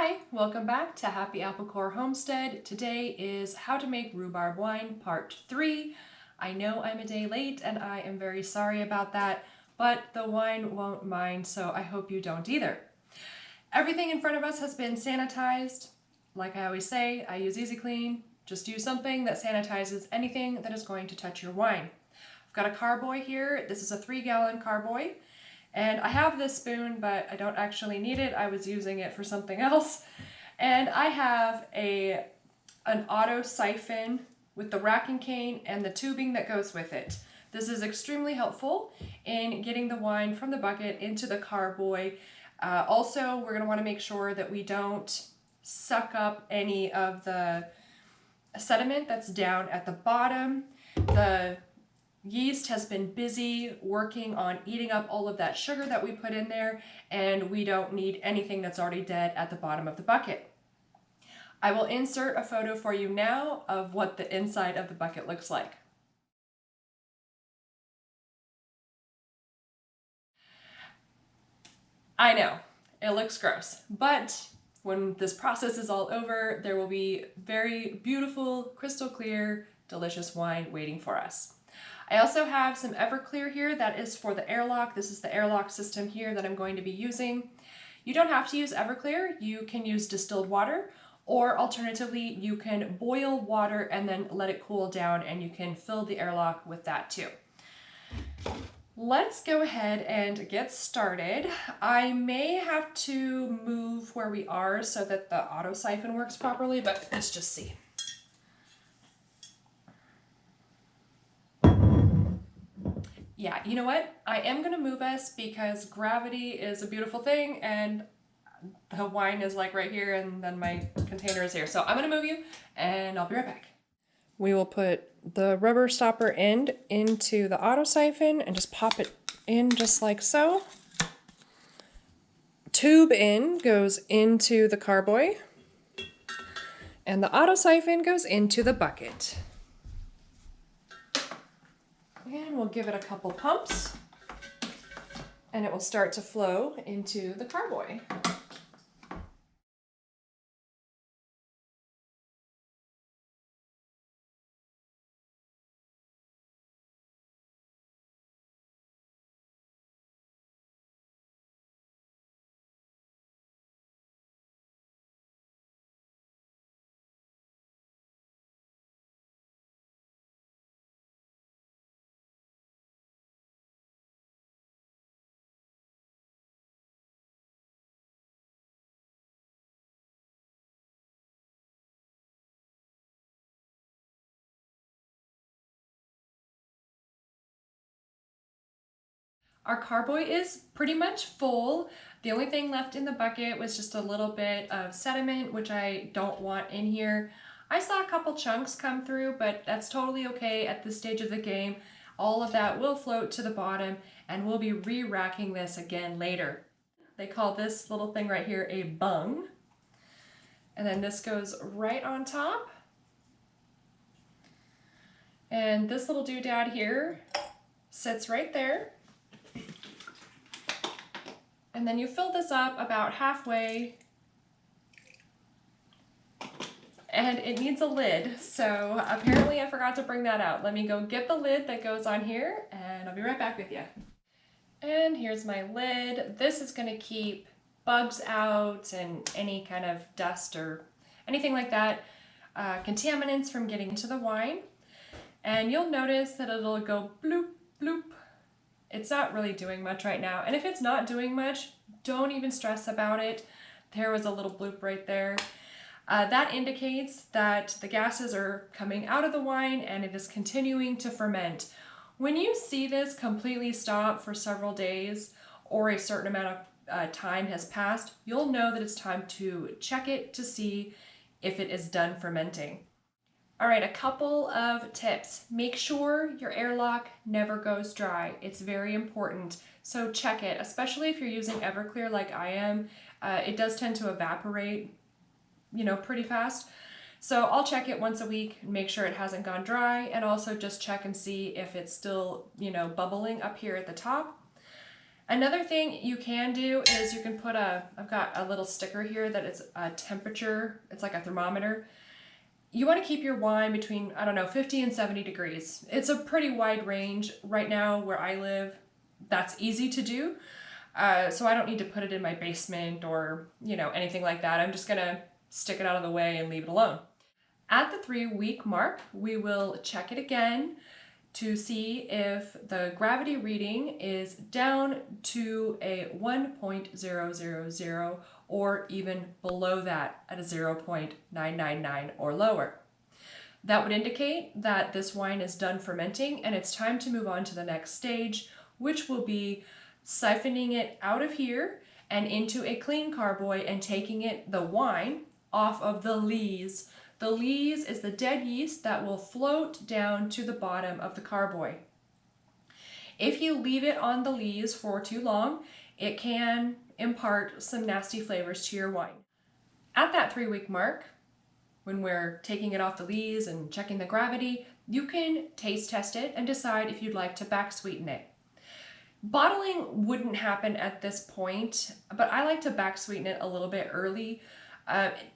Hi, welcome back to Happy Apple Core Homestead. Today is how to make rhubarb wine part 3. I know I'm a day late and I am very sorry about that, but the wine won't mind, so I hope you don't either. Everything in front of us has been sanitized. Like I always say, I use Easy Clean. Just use something that sanitizes anything that is going to touch your wine. I've got a carboy here. This is a 3-gallon carboy. And I have this spoon, but I don't actually need it. I was using it for something else. And I have an auto siphon with the racking cane and the tubing that goes with it. This is extremely helpful in getting the wine from the bucket into the carboy. Also, we're going to want to make sure that we don't suck up any of the sediment that's down at the bottom. The yeast has been busy working on eating up all of that sugar that we put in there, and we don't need anything that's already dead at the bottom of the bucket. I will insert a photo for you now of what the inside of the bucket looks like. I know, it looks gross, but when this process is all over, there will be very beautiful, crystal clear, delicious wine waiting for us. I also have some Everclear here that is for the airlock. This is the airlock system here that I'm going to be using. You don't have to use Everclear. You can use distilled water, or alternatively, you can boil water and then let it cool down, and you can fill the airlock with that too. Let's go ahead and get started. I may have to move where we are so that the auto siphon works properly, but let's just see. Yeah, you know what? I am gonna move us because gravity is a beautiful thing and the wine is like right here and then my container is here. So I'm gonna move you and I'll be right back. We will put the rubber stopper end into the auto siphon and just pop it in just like so. Tube end goes into the carboy and the auto siphon goes into the bucket. And we'll give it a couple pumps and it will start to flow into the carboy. Our carboy is pretty much full. The only thing left in the bucket was just a little bit of sediment, which I don't want in here. I saw a couple chunks come through, but that's totally okay at this stage of the game. All of that will float to the bottom and we'll be re-racking this again later. They call this little thing right here a bung. And then this goes right on top. And this little doodad here sits right there. And then you fill this up about halfway and it needs a lid. So apparently I forgot to bring that out. Let me go get the lid that goes on here and I'll be right back with you. And here's my lid. This is going to keep bugs out and any kind of dust or anything like that, contaminants from getting into the wine. And you'll notice that it'll go bloop, bloop. It's not really doing much right now. And if it's not doing much, don't even stress about it. There was a little bloop right there. That indicates that the gases are coming out of the wine and it is continuing to ferment. When you see this completely stop for several days or a certain amount of time has passed, you'll know that it's time to check it to see if it is done fermenting. All right, a couple of tips. Make sure your airlock never goes dry. It's very important. So check it, especially if you're using Everclear like I am. It does tend to evaporate, pretty fast. So I'll check it once a week and make sure it hasn't gone dry, and also just check and see if it's still, bubbling up here at the top. Another thing you can do is you can put I've got a little sticker here that is a temperature, it's like a thermometer. You want to keep your wine between, I don't know, 50 and 70 degrees. It's a pretty wide range. Right now where I live, that's easy to do. So I don't need to put it in my basement or, anything like that. I'm just gonna stick it out of the way and leave it alone. At the 3-week mark, we will check it again to see if the gravity reading is down to a 1.000 or even below that at a 0.999 or lower. That would indicate that this wine is done fermenting and it's time to move on to the next stage, which will be siphoning it out of here and into a clean carboy and taking the wine off of the lees. The lees is the dead yeast that will float down to the bottom of the carboy. If you leave it on the lees for too long, it can impart some nasty flavors to your wine. At that 3-week mark, when we're taking it off the lees and checking the gravity, you can taste test it and decide if you'd like to back sweeten it. Bottling wouldn't happen at this point, but I like to back sweeten it a little bit early.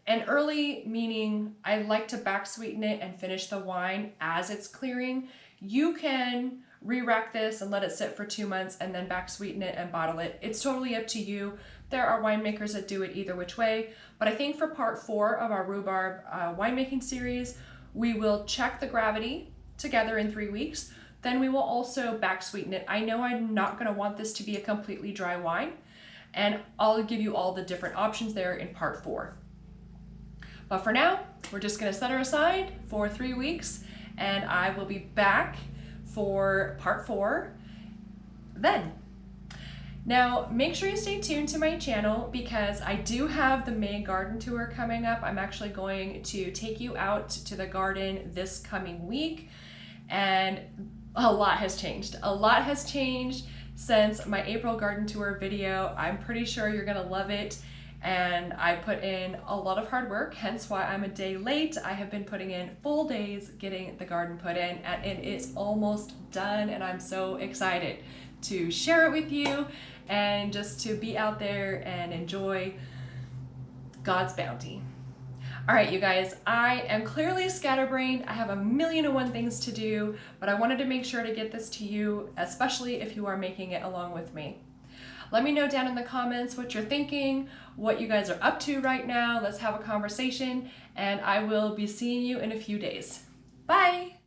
And early meaning I like to back sweeten it and finish the wine as it's clearing. You can re-rack this and let it sit for 2 months and then back sweeten it and bottle it. It's totally up to you. There are winemakers that do it either which way, but I think for part 4 of our rhubarb winemaking series, we will check the gravity together in 3 weeks. Then we will also back sweeten it. I know I'm not gonna want this to be a completely dry wine, and I'll give you all the different options there in part 4. But for now, we're just gonna set her aside for 3 weeks, and I will be back for part 4 then. Now, make sure you stay tuned to my channel because I do have the May garden tour coming up. I'm actually going to take you out to the garden this coming week, and a lot has changed. A lot has changed since my April garden tour video. I'm pretty sure you're gonna love it. And I put in a lot of hard work, hence why I'm a day late. I have been putting in full days getting the garden put in, and it is almost done, and I'm so excited to share it with you and just to be out there and enjoy God's bounty. All right, you guys, I am clearly scatterbrained. I have a million and one things to do, but I wanted to make sure to get this to you, especially if you are making it along with me. Let me know down in the comments what you're thinking, what you guys are up to right now. Let's have a conversation, and I will be seeing you in a few days. Bye!